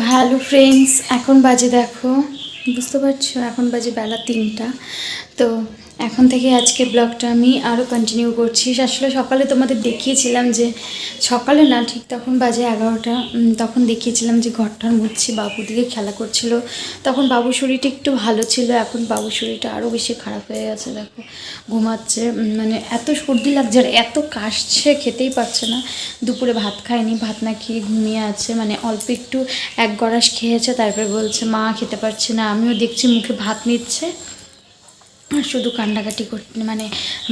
Hello friends, এখন বাজে দেখো, বুঝতে পারছো, এখন বাজে বেলা 3টা। তো এখন থেকে আজকে ব্লগটা আমি আরও কন্টিনিউ করছি। আসলে সকালে তোমাদের দেখিয়েছিলাম যে, সকালে না ঠিক তখন বাজে 11টা, তখন দেখিয়েছিলাম যে ঘরটার মুছছি, বাবু দিকে খেলা করছিল। তখন বাবুর শরীরটা একটু ভালো ছিল, এখন বাবুর শরীরটা আরও বেশি খারাপ হয়ে গেছে। দেখো ঘুমাচ্ছে, মানে এত সর্দি লাগছে আর এত কাশছে, খেতেই পারছে না। দুপুরে ভাত খায়নি, ভাত না খেয়ে ঘুমিয়ে আছে, মানে অল্প একটু এক গড়াস খেয়েছে, তারপরে বলছে মা খেতে পারছে না। আমিও দেখছি মুখে ভাত নিচ্ছে আর শুধু কান্নাকাটি করতে, মানে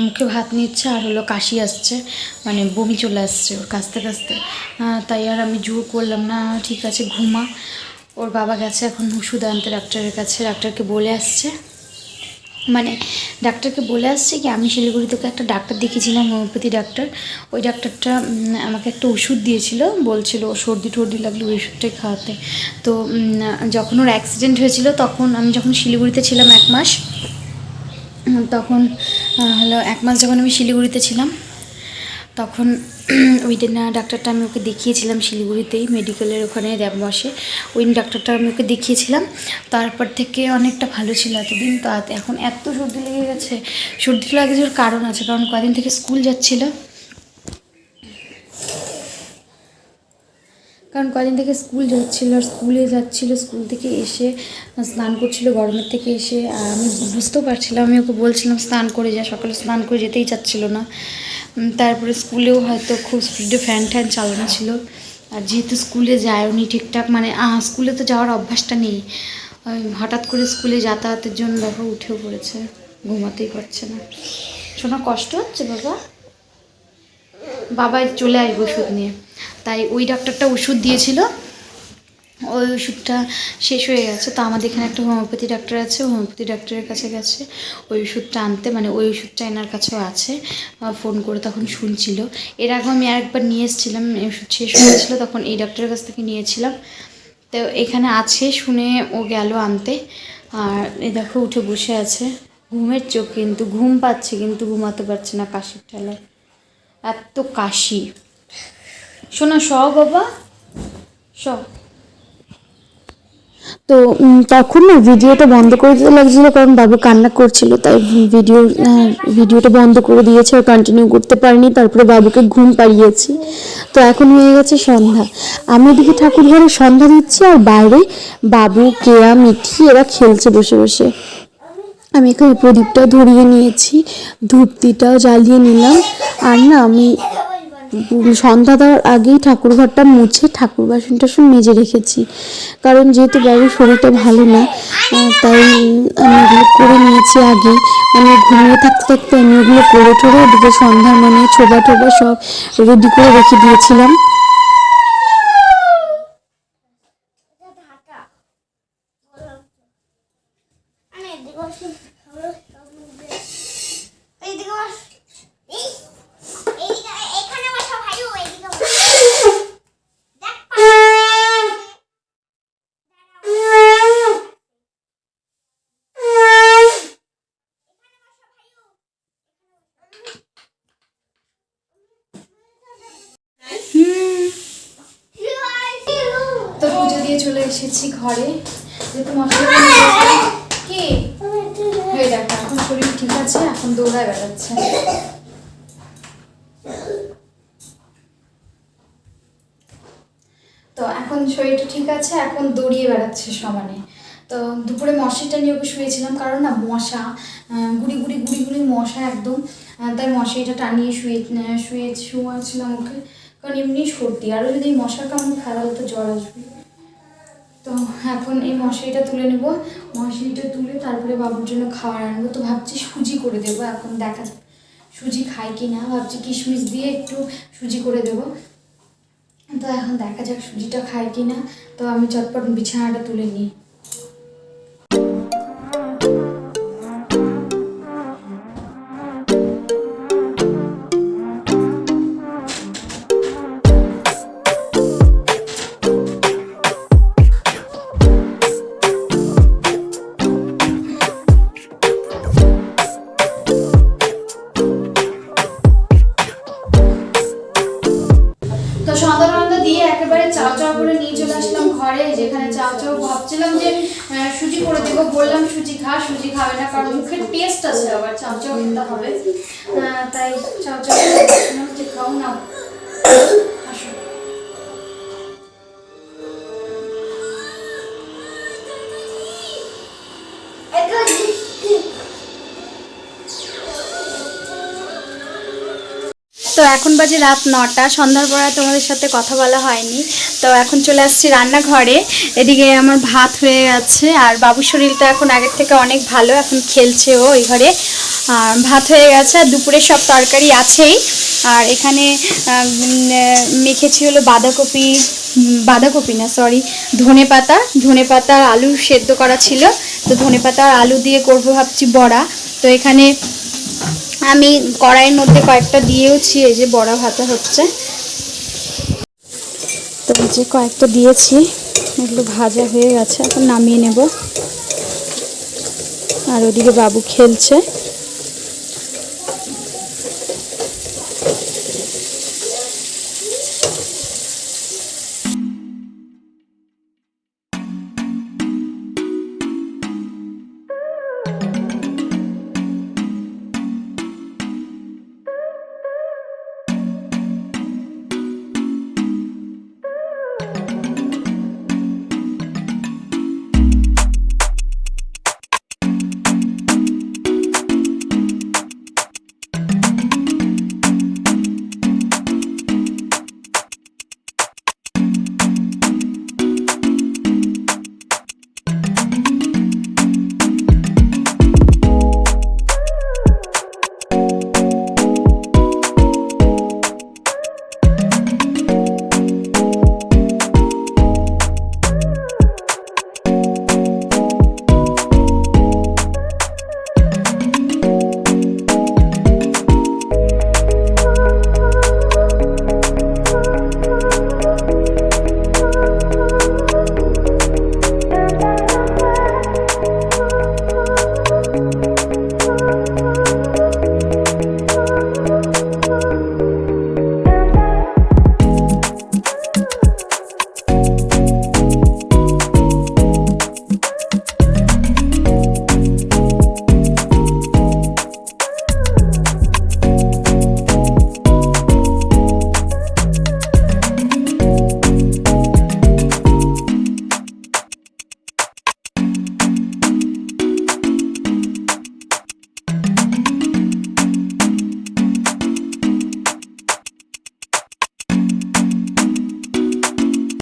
মুখে ভাত নিচ্ছে আর হলো কাশি আসছে, মানে বমি চলে আসছে ওর কাছতে কাছতে। তাই আর আমি জোর করলাম না, ঠিক আছে ঘুমা। ওর বাবা গেছে এখন ওষুধ আনতে ডাক্তারের কাছে, ডাক্তারকে বলে আসছে, মানে ডাক্তারকে বলে আসছে কি আমি শিলিগুড়ি থেকে একটা ডাক্তার দেখিয়েছিলাম, হোমিওপ্যাথি ডাক্তার। ওই ডাক্তারটা আমাকে একটা ওষুধ দিয়েছিল, বলছিল সর্দি টর্দি লাগলে ওই ওষুধটাই খাওয়াতে। তো যখন ওর অ্যাক্সিডেন্ট হয়েছিল তখন আমি যখন শিলিগুড়িতে ছিলাম 1 মাস, তখন হলো 1 মাস যখন আমি শিলিগুড়িতে ছিলাম তখন ওই দিন ডাক্তারটা আমি ওকে দেখিয়েছিলাম শিলিগুড়িতেই, মেডিকেলের ওখানে বসে ওই ডাক্তারটা আমি ওকে দেখিয়েছিলাম। তারপর থেকে অনেকটা ভালো ছিল এতদিন। তো এখন এত সর্দি লেগে গেছে, সর্দি লাগে যাওয়ার কারণ আছে, কারণ কদিন থেকে স্কুল যাচ্ছিলো, আর স্কুলে যাচ্ছিলো, স্কুল থেকে এসে স্নান করছিল গরমের থেকে এসে। আর আমি বুঝতেও পারছিলাম, আমি ওকে বলছিলাম স্নান করে যা, সকালে স্নান করে যেতেই চাচ্ছিলো না। তারপরে স্কুলেও হয়তো খুব স্পিডে ফ্যান ট্যান চালানো ছিল, আর যেহেতু স্কুলে যায়নি ঠিকঠাক, মানে স্কুলে তো যাওয়ার অভ্যাসটা নেই, হঠাৎ করে স্কুলে যাতায়াতের জন্য দেখো উঠেও পড়েছে, ঘুমাতেই পারছে না। শোনা কষ্ট হচ্ছে বাবা চলে আসবে ওষুধ নিয়ে। তাই ওই ডাক্তারটা ওষুধ দিয়েছিল, ওই ওষুধটা শেষ হয়ে গেছে। তো আমাদের এখানে একটা হোমিওপ্যাথি ডাক্তার আছে, হোমিওপ্যাথি ডাক্তারের কাছে গেছে ওই ওষুধটা আনতে, মানে ওই ওষুধটা এনার কাছেও আছে। ফোন করে তখন শুনছিল, এর আগে আমি আরেকবার নিয়ে এসেছিলাম, ওষুধ শেষ হয়েছিলো তখন এই ডাক্তারের কাছ থেকে নিয়েছিলাম। তো এখানে আছে শুনে ও গেল আনতে, আর এ দেখো উঠে বসে আছে, ঘুমের চোখ, কিন্তু ঘুম পাচ্ছে কিন্তু ঘুমাতে পারছে না কাশির ঠেলায়, এত কাশি। শোনা বাবা তো তখন না ভিডিওটা বন্ধ করে দিতে লাগছিলো, কারণ বাবু কান্না করছিল, তাই ভিডিওটা বন্ধ করে দিয়েছে, আর কন্টিনিউ করতে পারিনি। তারপরে বাবুকে ঘুম পাড়িয়েছি। তো এখন হয়ে গেছে সন্ধ্যা, আমি এদিকে ঠাকুর ঘরে সন্ধ্যা দিচ্ছি, আর বাইরে বাবু, কেয়া, মিঠি এরা খেলছে বসে বসে। আমি এখানে প্রদীপটাও ধরিয়ে নিয়েছি, ধূপটিটাও জ্বালিয়ে নিলাম। আর না আমি সন্ধ্যা দেওয়ার আগেই ঠাকুরঘরটা মুছে ঠাকুর বাসন টাসন মেজে রেখেছি, কারণ যেহেতু বাবুর শরীরটা ভালো না, তাই আমি এগুলো করে নিয়েছি আগে, মানে ঘুমিয়ে থাকতে থাকতে আমি এগুলো করে টোরে ওদিকে সন্ধ্যার মানে ছোবা টোবা সব রেডি করে রেখে দিয়েছিলাম। দিয়ে চলে এসেছি ঘরে, যেহেতু মশলা কি হয়ে দেখো এখন শরীর ঠিক আছে, এখন দৌড়ায় বেড়াচ্ছে। তো এখন শরীরটা ঠিক আছে, এখন দৌড়িয়ে বেড়াচ্ছে সমানে। তো দুপুরে মশারিটা নিয়ে ওকে শুয়েছিলাম, কারণ না মশা গুড়ি গুড়ি গুড়ি গুড়ি মশা একদম, তাই মশারিটা টানিয়ে শুয়েছিলাম ওকে, কারণ এমনি সর্দি, আরও যদি মশার কামড়ে ফেলালে তো জ্বর আসবে। তো এখন এই মশারিটা তুলে নেব, মশারিটা তুলে তারপরে বাবুর জন্য খাবার আনবো। তো ভাবছি সুজি করে দেবো, এখন দেখা যাক সুজি খাই কি না, ভাবছি কিশমিশ দিয়ে একটু সুজি করে দেবো। তো এখন দেখা যাক সুজিটা খাই কি না। তো আমি চটপট বিছানাটা তুলে নিই। তো সন্ধ্যা দিয়ে একেবারে চাও চাও করে নিয়ে চলে আসলাম ঘরে, যেখানে চাও চাও ভাবছিলাম যে সুজি করে দেবো, বললাম সুজি সুজি খাবে না, কারণ মুখের টেস্ট আছে, আবার চাও চাও খেতে হবে, তাই চাও চাও ভাবছিলাম যে খাও না। আসো। তো এখন বাজে রাত 9টা, সন্ধ্যার পরে তোমাদের সাথে কথা বলা হয়নি। তো এখন চলে আসছি রান্নাঘরে, এদিকে আমার ভাত হয়ে গেছে, আর বাবুর শরীরটা এখন আগের থেকে অনেক ভালো, এখন খেলছে ও ওই ঘরে। আর ভাত হয়ে গেছে, আর দুপুরে সব তরকারি আছেই। আর এখানে মেখেছি হলো বাঁধাকপি না সরি ধনে পাতা আর আলু সেদ্ধ করা ছিল। তো ধনে পাতা আর আলু দিয়ে করবো ভাবছি বড়া। তো এখানে আমি কড়াইয়ের মধ্যে কয়েকটা দিয়েওছি, এই যে বড়া ভাজা হচ্ছে। তো এই যে কয়েকটা দিয়েছি, এগুলো ভাজা হয়ে গেছে, এখন নামিয়ে নেব। আর ওদিকে বাবু খেলছে।